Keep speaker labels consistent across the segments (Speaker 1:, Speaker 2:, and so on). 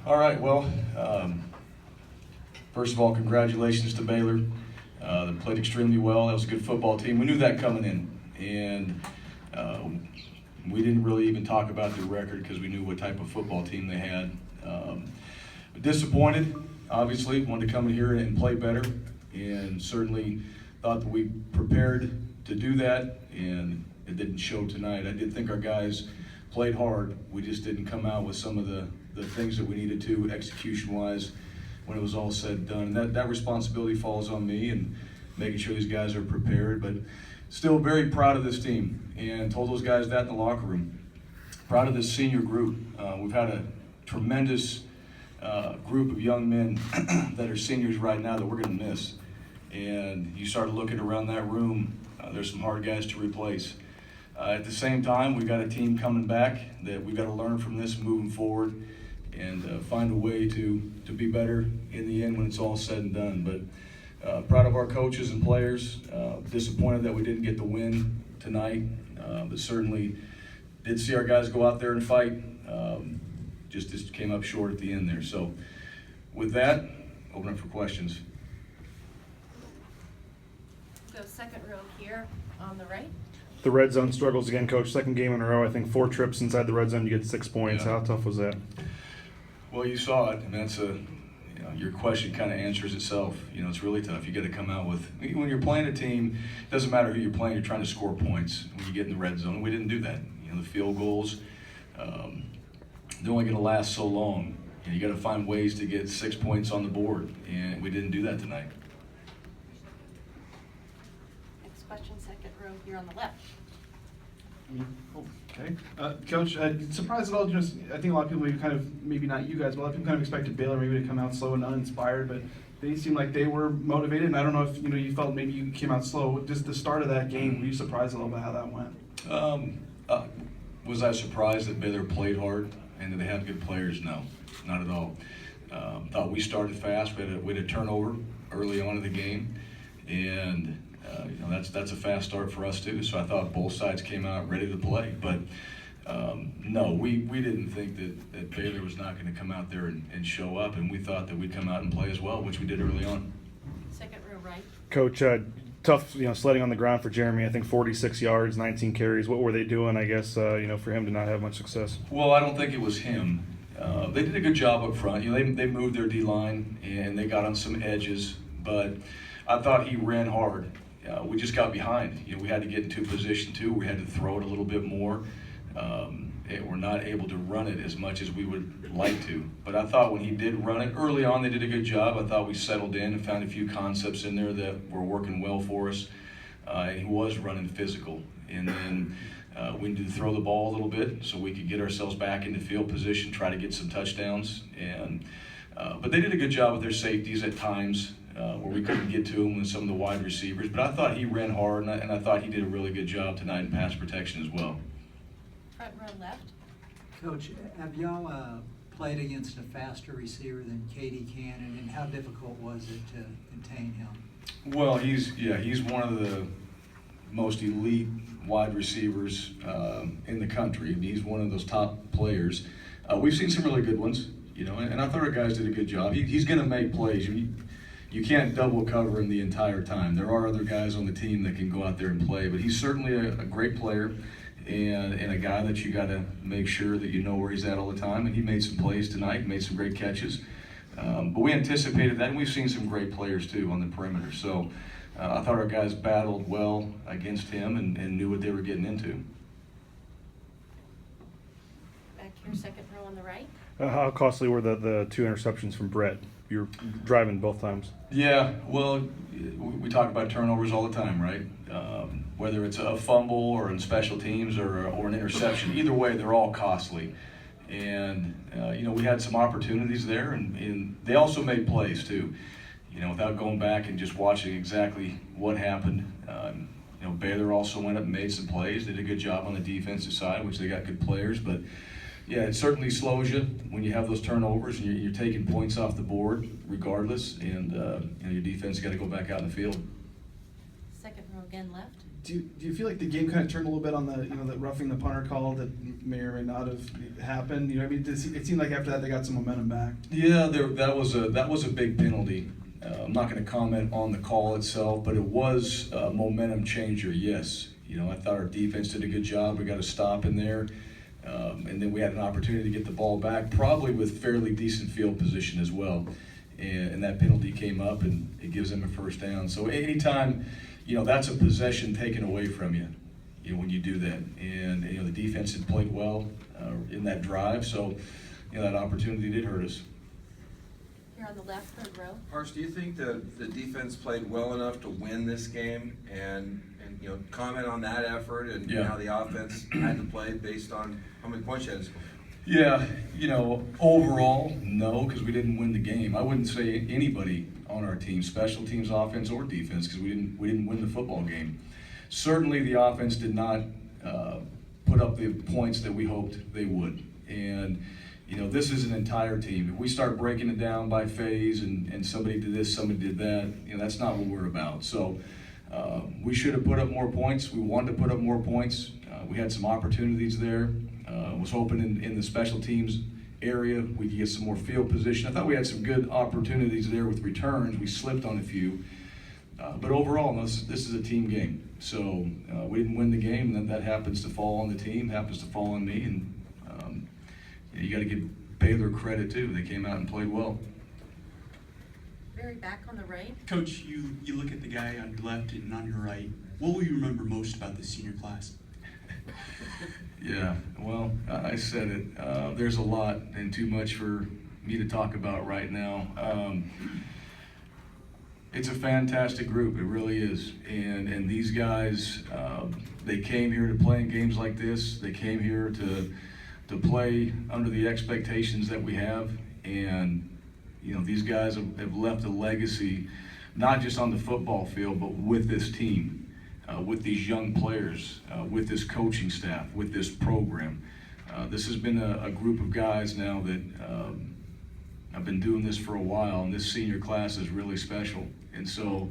Speaker 1: All right, well, first of all, congratulations to Baylor. They played extremely well. That was a good football team. We knew that coming in, and we didn't really even talk about their record because we knew what type of football team they had. Disappointed, obviously, wanted to come in here and play better, and certainly thought that we prepared to do that, and it didn't show tonight. I did think our guys played hard. We just didn't come out with some of the things that we needed to execution-wise when it was all said and done. And that responsibility falls on me and making sure these guys are prepared. But still very proud of this team and told those guys that in the locker room. Proud of this senior group. We've had a tremendous group of young men that are seniors right now that we're going to miss. And you start looking around that room, there's some hard guys to replace. At the same time, we've got a team coming back that we've got to learn from this moving forward and find a way to be better in the end when it's all said and done. But proud of our coaches and players. Disappointed that we didn't get the win tonight, but certainly did see our guys go out there and fight. Just came up short at the end there. So with that, open up for questions.
Speaker 2: Go second row here on the right.
Speaker 3: The red zone struggles again, Coach. Second game in a row. I think 4 trips inside the red zone, you get 6 points.
Speaker 1: Yeah.
Speaker 3: How tough was that?
Speaker 1: Well, you saw it, and that's your question kind of answers itself. It's really tough. You got to come out with, when you're playing a team, it doesn't matter who you're playing, you're trying to score points when you get in the red zone. We didn't do that. The field goals, they're only going to last so long. You got to find ways to get 6 points on the board, and we didn't do that tonight.
Speaker 2: Next question, second row here on the left.
Speaker 4: Okay. Coach, surprised at all, just, I think a lot of people maybe kind of, maybe not you guys, but a lot of people kind of expected Baylor maybe to come out slow and uninspired, but they seemed like they were motivated, and I don't know if you felt maybe you came out slow. Just the start of that game, were you surprised a little bit how that went?
Speaker 1: Was I surprised that Baylor played hard and that they had good players? No, not at all. Thought we started fast. We had a turnover early on in the game, and that's a fast start for us too. So I thought both sides came out ready to play. But no, we didn't think that Baylor was not going to come out there and show up, and we thought that we'd come out and play as well, which we did early on.
Speaker 2: Second row right.
Speaker 3: Coach, tough, sledding on the ground for Jeremy. I think 46 yards, 19 carries. What were they doing, I guess, for him to not have much success?
Speaker 1: Well, I don't think it was him. They did a good job up front. They moved their D-line, and they got on some edges, but I thought he ran hard. We just got behind. We had to get into a position, too. We had to throw it a little bit more. We're not able to run it as much as we would like to. But I thought when he did run it early on, they did a good job. I thought we settled in and found a few concepts in there that were working well for us. He was running physical. And then we needed to throw the ball a little bit so we could get ourselves back into field position, try to get some touchdowns. But they did a good job with their safeties at times where we couldn't get to him with some of the wide receivers. But I thought he ran hard, and I thought he did a really good job tonight in pass protection as well.
Speaker 2: Front row left.
Speaker 5: Coach, have y'all played against a faster receiver than Katy Cannon, and how difficult was it to contain him?
Speaker 1: Well, he's one of the most elite wide receivers in the country. He's one of those top players. We've seen some really good ones, and I thought our guys did a good job. He's going to make plays. You can't double cover him the entire time. There are other guys on the team that can go out there and play, but he's certainly a great player. And a guy that you got to make sure that you know where he's at all the time. And he made some plays tonight, made some great catches. But we anticipated that, and we've seen some great players too on the perimeter. So I thought our guys battled well against him and knew what they were getting into.
Speaker 2: Back here, second row on the right.
Speaker 3: How costly were the 2 interceptions from Brett? You were driving both times.
Speaker 1: Yeah, well, we talk about turnovers all the time, right? Whether it's a fumble or in special teams or an interception, either way, they're all costly. And, we had some opportunities there, and they also made plays, too. Without going back and just watching exactly what happened. Baylor also went up and made some plays. They did a good job on the defensive side, which they got good players. But, yeah, it certainly slows you when you have those turnovers and you're taking points off the board regardless. And, your defense got to go back out in the field.
Speaker 2: Second row again left.
Speaker 4: Do you feel like the game kind of turned a little bit on the, the roughing the punter call that may or may not have happened? I mean, it seemed like after that they got some momentum back.
Speaker 1: Yeah, that was a big penalty. I'm not going to comment on the call itself, but it was a momentum changer. Yes, I thought our defense did a good job. We got a stop in there, and then we had an opportunity to get the ball back, probably with fairly decent field position as well. And that penalty came up, and it gives them a first down. So anytime, that's a possession taken away from you, when you do that. And the defense had played well in that drive, so that opportunity did hurt us.
Speaker 2: Here on the left, third row.
Speaker 6: Hars, do you think the defense played well enough to win this game, and comment on that effort and
Speaker 1: Yeah.
Speaker 6: how the offense had to play based on how many points you had to score?
Speaker 1: Yeah, overall, no, because we didn't win the game. I wouldn't say anybody on our team, special teams, offense, or defense, because we didn't win the football game. Certainly, the offense did not put up the points that we hoped they would. And this is an entire team. If we start breaking it down by phase and somebody did this, somebody did that, that's not what we're about. So we should have put up more points. We wanted to put up more points. We had some opportunities there. Was hoping in the special teams area we could get some more field position. I thought we had some good opportunities there with returns. We slipped on a few. But overall, this is a team game. So we didn't win the game, and that happens to fall on the team, happens to fall on me. And you got to give Baylor credit, too. They came out and played well.
Speaker 2: Very back on the right.
Speaker 7: Coach, you look at the guy on your left and on your right. What will you remember most about this senior class?
Speaker 1: Yeah, well, I said it. There's a lot and too much for me to talk about right now. It's a fantastic group, it really is. And these guys, they came here to play in games like this. They came here to play under the expectations that we have. And, these guys have left a legacy, not just on the football field, but with this team. With these young players, with this coaching staff, with this program. This has been a group of guys now that I've been doing this for a while, and this senior class is really special. And so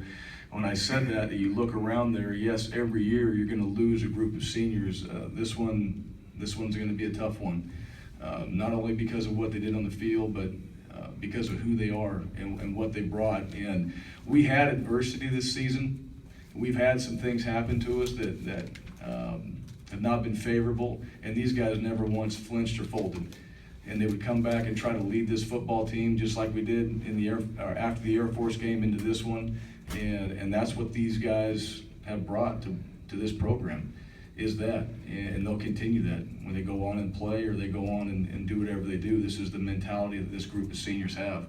Speaker 1: when I said that, you look around there, yes, every year you're going to lose a group of seniors. This one's going to be a tough one, not only because of what they did on the field, but because of who they are and what they brought. And we had adversity this season. We've had some things happen to us that have not been favorable, and these guys never once flinched or folded. And they would come back and try to lead this football team just like we did after the Air Force game into this one. And that's what these guys have brought to this program, is that. And they'll continue that when they go on and play or they go on and do whatever they do. This is the mentality that this group of seniors have.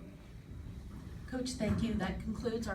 Speaker 2: Coach, thank you. That concludes our